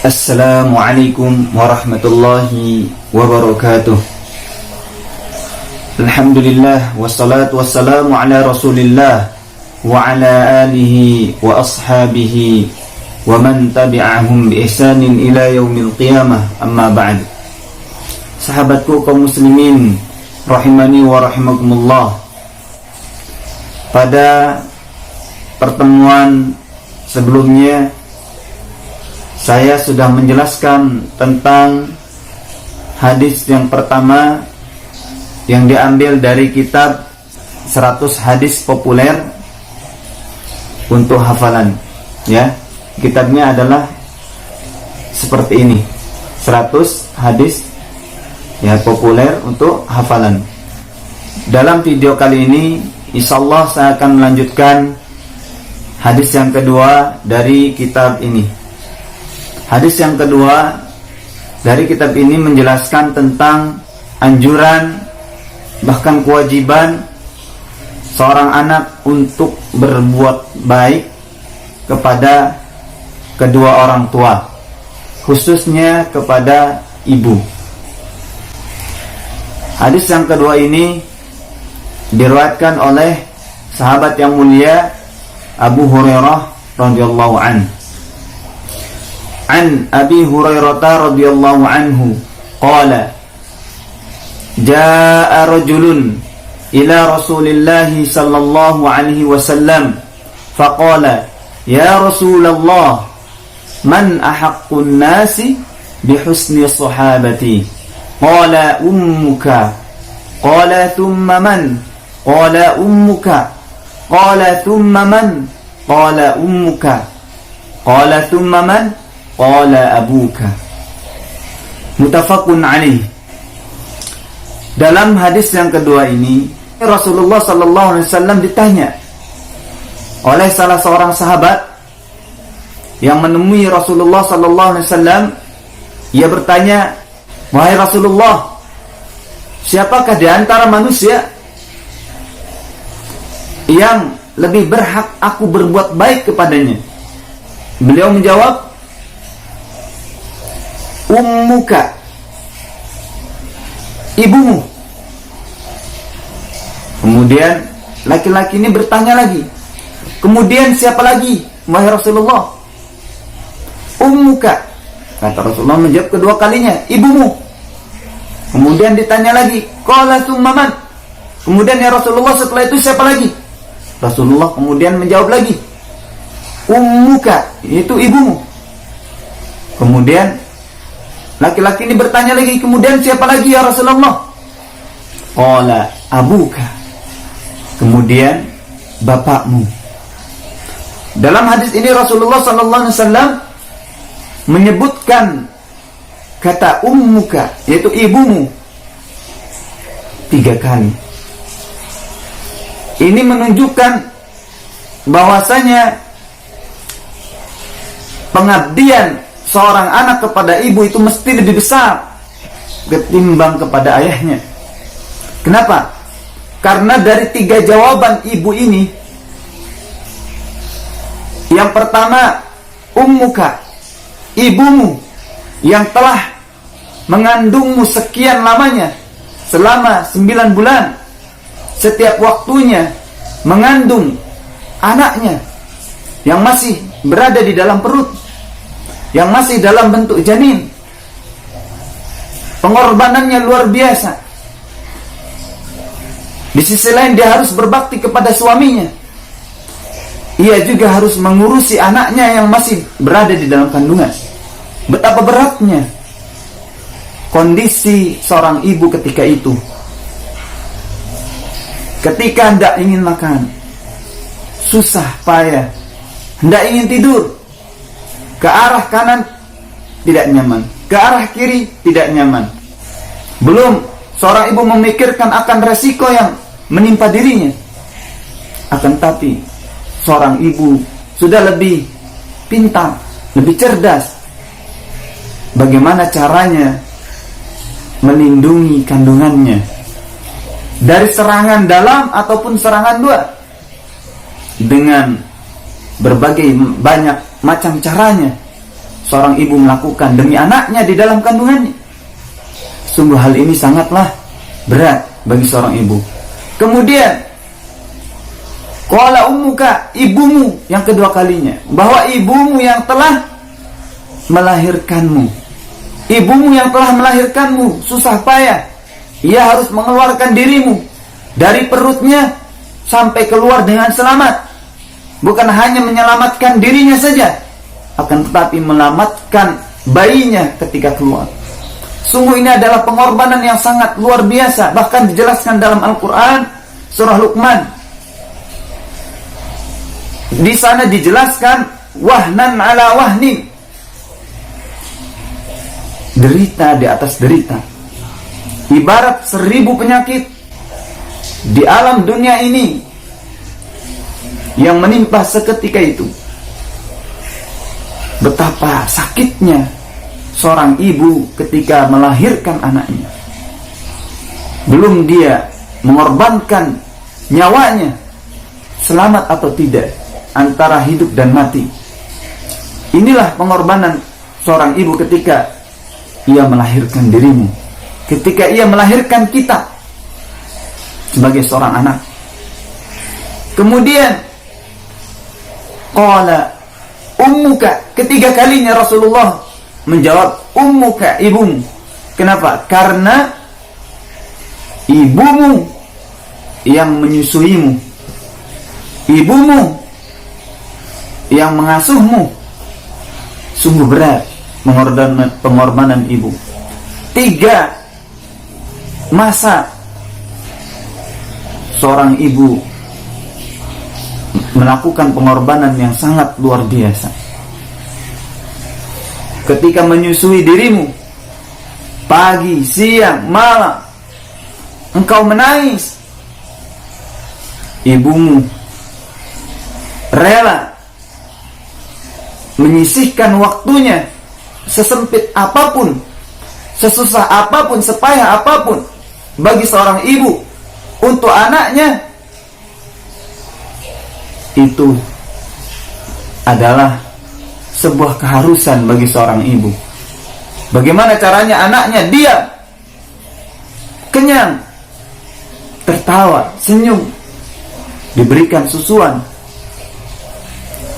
Assalamualaikum warahmatullahi wabarakatuh. Alhamdulillah wassalatu wassalamu ala Rasulillah wa ala alihi wa ashabihi wa man tabi'ahum bi ihsanin ila yaumil qiyamah. Amma ba'd. Sahabatku kaum muslimin rahimani wa rahimakumullah. Pada pertemuan sebelumnya saya sudah menjelaskan tentang hadis yang pertama yang diambil dari kitab 100 hadis populer untuk hafalan, ya. Kitabnya adalah seperti ini, 100 hadis ya populer untuk hafalan. Dalam video kali ini insyaallah saya akan melanjutkan hadis yang kedua dari kitab ini. Hadis yang kedua dari kitab ini menjelaskan tentang anjuran bahkan kewajiban seorang anak untuk berbuat baik kepada kedua orang tua, khususnya kepada ibu. Hadis yang kedua ini diriwayatkan oleh sahabat yang mulia Abu Hurairah radhiyallahu anhu. An Abi Hurairah radhiyallahu anhu qala jaa rajulun ila Rasulillah sallallahu alaihi wasallam faqala ya Rasulullah man ahaqqun nasi bihusni sahabati qala ummuka qala thumma man qala ummuka qala thumma man qala ummuka qala thumma man qala abuka. Muttafaqun alaih. Dalam hadis yang kedua ini Rasulullah sallallahu alaihi wasallam ditanya oleh salah seorang sahabat yang menemui Rasulullah sallallahu alaihi wasallam. Ia bertanya, "Wahai Rasulullah, siapakah di antara manusia yang lebih berhak aku berbuat baik kepadanya?" Beliau menjawab, "Ummuka, ibumu." Kemudian laki-laki ini bertanya lagi, "Kemudian siapa lagi, wahai Rasulullah?" "Ummuka." Kata Rasulullah menjawab kedua kalinya, "Ibumu." Kemudian ditanya lagi, "Qala tsumma man?" Kemudian ya Rasulullah setelah itu siapa lagi? Rasulullah kemudian menjawab lagi, "Ummuka," itu ibumu. Kemudian laki-laki ini bertanya lagi, "Kemudian siapa lagi ya Rasulullah?" Qala abuka. Kemudian bapakmu. Dalam hadis ini Rasulullah sallallahu alaihi wasallam menyebutkan kata ummuka, yaitu ibumu, 3 kali. Ini menunjukkan bahwasanya pengabdian seorang anak kepada ibu itu mesti lebih besar ketimbang kepada ayahnya. Kenapa? Karena dari 3 jawaban ibu ini, yang pertama ummuka, ibumu yang telah mengandungmu sekian lamanya, selama 9 bulan, setiap waktunya mengandung anaknya yang masih berada di dalam perut, yang masih dalam bentuk janin. Pengorbanannya luar biasa. Di sisi lain dia harus berbakti kepada suaminya. Ia juga harus mengurusi anaknya yang masih berada di dalam kandungan. Betapa beratnya kondisi seorang ibu ketika itu. Ketika hendak ingin makan, susah payah. Hendak ingin tidur, ke arah kanan tidak nyaman, ke arah kiri tidak nyaman. Belum seorang ibu memikirkan akan resiko yang menimpa dirinya. Akan tapi seorang ibu sudah lebih pintar, lebih cerdas. Bagaimana caranya melindungi kandungannya dari serangan dalam ataupun serangan luar, dengan berbagai banyak macam caranya seorang ibu melakukan demi anaknya di dalam kandungannya. Sungguh hal ini sangatlah berat bagi seorang ibu. Kemudian qala ummuka, ibumu yang kedua kalinya, bahwa ibumu yang telah melahirkanmu. Ibumu yang telah melahirkanmu susah payah. Ia harus mengeluarkan dirimu dari perutnya sampai keluar dengan selamat. Bukan hanya menyelamatkan dirinya saja, akan tetapi menyelamatkan bayinya ketika keluar. Sungguh ini adalah pengorbanan yang sangat luar biasa. Bahkan dijelaskan dalam Al-Quran surah Luqman. Di sana dijelaskan wahnan ala wahnin, derita di atas derita. Ibarat 1000 penyakit di alam dunia ini yang menimpa seketika itu. Betapa sakitnya seorang ibu ketika melahirkan anaknya. Belum dia mengorbankan nyawanya, selamat atau tidak, antara hidup dan mati. Inilah pengorbanan seorang ibu ketika ia melahirkan dirimu, ketika ia melahirkan kita sebagai seorang anak. Kemudian qala ummuka, ketiga kalinya Rasulullah menjawab ummuka, ibumu. Kenapa? Karena ibumu yang menyusuimu, ibumu yang mengasuhmu. Sungguh berat pengorbanan ibu. 3 masa seorang ibu melakukan pengorbanan yang sangat luar biasa. Ketika menyusui dirimu, pagi, siang, malam, engkau menangis. Ibumu rela menyisihkan waktunya sesempit apapun, sesusah apapun, sepayah apapun bagi seorang ibu untuk anaknya. Itu adalah sebuah keharusan bagi seorang ibu. Bagaimana caranya anaknya dia kenyang, tertawa, senyum, diberikan susuan,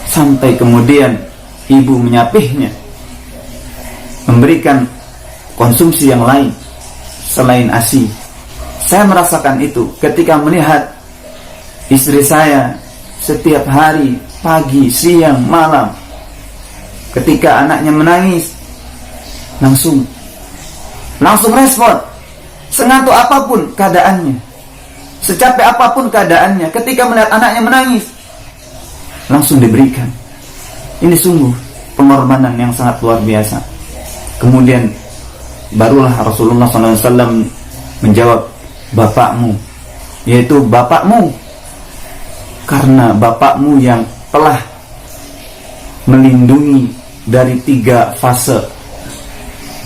sampai kemudian ibu menyapihnya, memberikan konsumsi yang lain selain ASI. Saya merasakan itu ketika melihat istri saya setiap hari, pagi, siang, malam, ketika anaknya menangis, langsung respon. Sengantuk apapun keadaannya, secapek apapun keadaannya, ketika melihat anaknya menangis, langsung diberikan. Ini sungguh pengorbanan yang sangat luar biasa. Kemudian barulah Rasulullah SAW menjawab bapakmu, yaitu bapakmu, karena bapakmu yang telah melindungi dari 3 fase,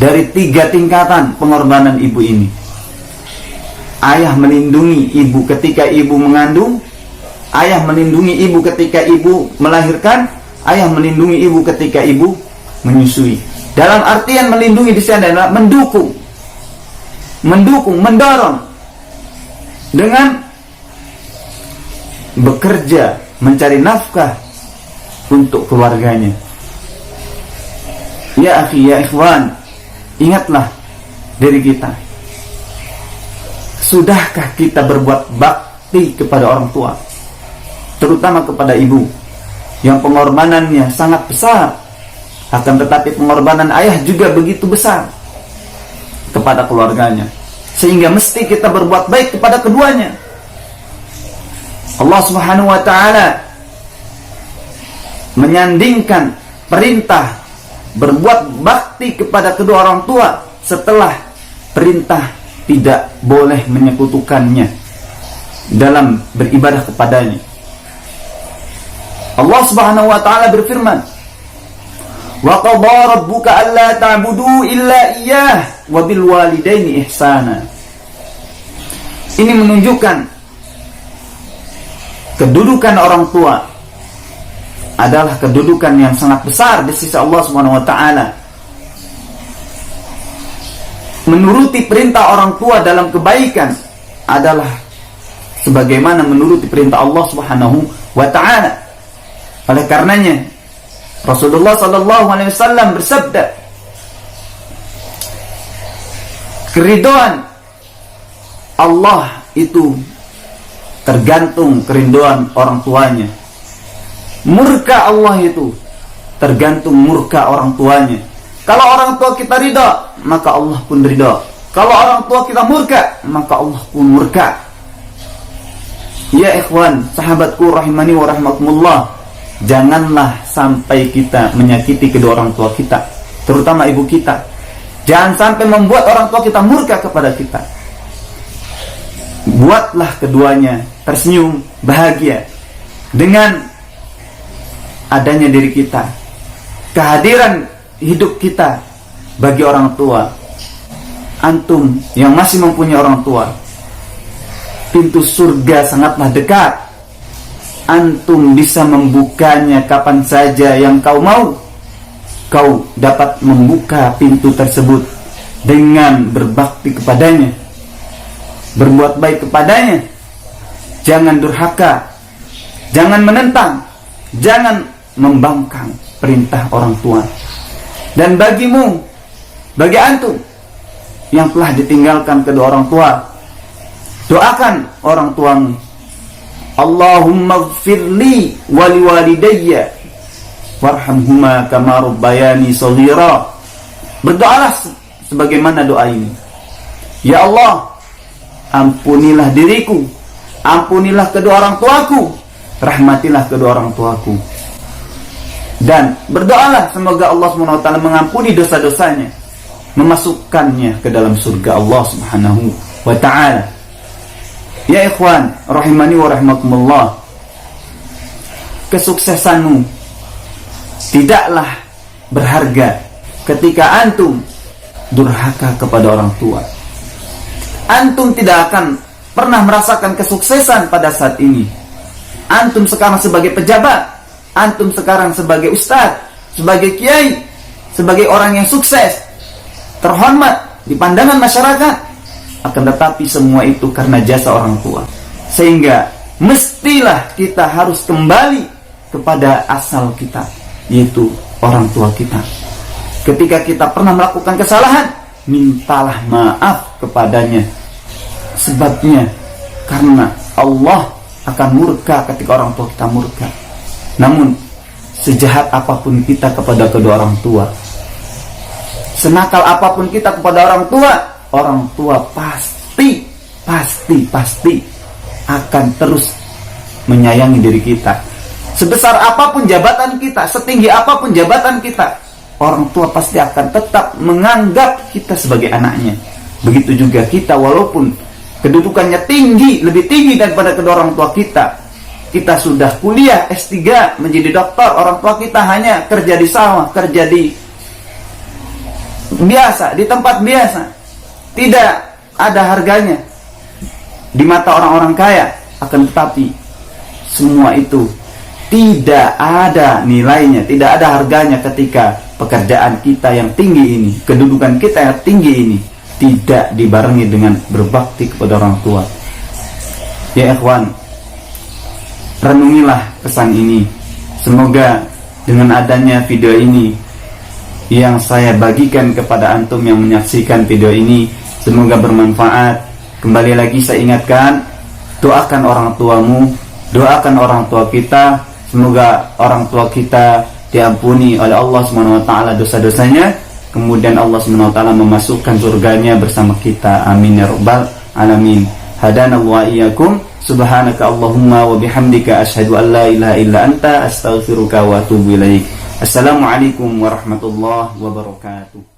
dari 3 tingkatan pengorbanan ibu ini. Ayah melindungi ibu ketika ibu mengandung, ayah melindungi ibu ketika ibu melahirkan, ayah melindungi ibu ketika ibu menyusui. Dalam artian melindungi di sini adalah mendukung, mendorong dengan bekerja mencari nafkah untuk keluarganya. Ya akhi, ya ikhwan, ingatlah diri kita. Sudahkah kita berbuat bakti kepada orang tua, terutama kepada ibu, yang pengorbanannya sangat besar? Akan tetapi pengorbanan ayah juga begitu besar kepada keluarganya, sehingga mesti kita berbuat baik kepada keduanya. Allah Subhanahu wa ta'ala menyandingkan perintah berbuat bakti kepada kedua orang tua setelah perintah tidak boleh menyekutukannya dalam beribadah kepadanya. Allah Subhanahu wa ta'ala berfirman, wa qadha rabbuka alla ta'budu illa iyyah wa bil walidaini ihsana. Ini menunjukkan kedudukan orang tua adalah kedudukan yang sangat besar di sisi Allah Subhanahu wa taala. Menuruti perintah orang tua dalam kebaikan adalah sebagaimana menuruti perintah Allah Subhanahu wa taala. Oleh karenanya Rasulullah sallallahu alaihi wasallam bersabda, keridhaan Allah itu tergantung kerinduan orang tuanya. Murka Allah itu tergantung murka orang tuanya. Kalau orang tua kita ridha, maka Allah pun ridha. Kalau orang tua kita murka, maka Allah pun murka. Ya ikhwan, sahabatku rahimani wa rahmatullah, janganlah sampai kita menyakiti kedua orang tua kita, terutama ibu kita. Jangan sampai membuat orang tua kita murka kepada kita. Buatlah keduanya tersenyum, bahagia dengan adanya diri kita, kehadiran hidup kita bagi orang tua. Antum yang masih mempunyai orang tua, pintu surga sangatlah dekat. Antum bisa membukanya kapan saja yang kau mau. Kau dapat membuka pintu tersebut dengan berbakti kepadanya, berbuat baik kepadanya. Jangan durhaka, jangan menentang, jangan membangkang perintah orang tua. Dan bagimu, bagi antum yang telah ditinggalkan kedua orang tua, doakan orang tuamu. Allahumma ighfirli wa liwalidayya warhamhuma kama rabbayani shaghira. Berdoalah sebagaimana doa ini. Ya Allah, ampunilah diriku, ampunilah kedua orang tuaku, rahmatilah kedua orang tuaku. Dan berdoalah semoga Allah SWT mengampuni dosa-dosanya, memasukkannya ke dalam surga Allah Subhanahu wa ta'ala. Ya ikhwan rahimani wa rahmakumullah, kesuksesanmu tidaklah berharga ketika antum durhaka kepada orang tua. Antum tidak akan pernah merasakan kesuksesan pada saat ini. Antum sekarang sebagai pejabat, antum sekarang sebagai ustadz, sebagai kiai, sebagai orang yang sukses, terhormat di pandangan masyarakat. Akan tetapi semua itu karena jasa orang tua. Sehingga mestilah kita harus kembali kepada asal kita, yaitu orang tua kita. Ketika kita pernah melakukan kesalahan, mintalah maaf kepadanya. Sebabnya karena Allah akan murka ketika orang tua kita murka. Namun sejahat apapun kita kepada kedua orang tua, senakal apapun kita kepada orang tua pasti akan terus menyayangi diri kita. Sebesar apapun jabatan kita, setinggi apapun jabatan kita, orang tua pasti akan tetap menganggap kita sebagai anaknya. Begitu juga kita, walaupun kedudukannya tinggi, lebih tinggi daripada kedua orang tua kita. Kita sudah kuliah S3 menjadi doktor, orang tua kita hanya kerja di sawah, kerja di biasa, di tempat biasa, tidak ada harganya di mata orang-orang kaya. Akan tetapi semua itu tidak ada nilainya, tidak ada harganya ketika pekerjaan kita yang tinggi ini, kedudukan kita yang tinggi ini tidak dibarengi dengan berbakti kepada orang tua. Ya ikhwan, renungilah pesan ini. Semoga dengan adanya video ini yang saya bagikan kepada antum yang menyaksikan video ini, semoga bermanfaat. Kembali lagi saya ingatkan, doakan orang tuamu, doakan orang tua kita. Semoga orang tua kita diampuni oleh Allah SWT dosa-dosanya, kemudian Allah SWT memasukkan surganya bersama kita. Amin ya rabbal alamin. Hadanallahu wa iyyakum. Subhanaka Allahumma wa bihamdika asyhadu an la ilaha illa anta astaghfiruka wa atubu ilaik. Assalamualaikum warahmatullahi wabarakatuh.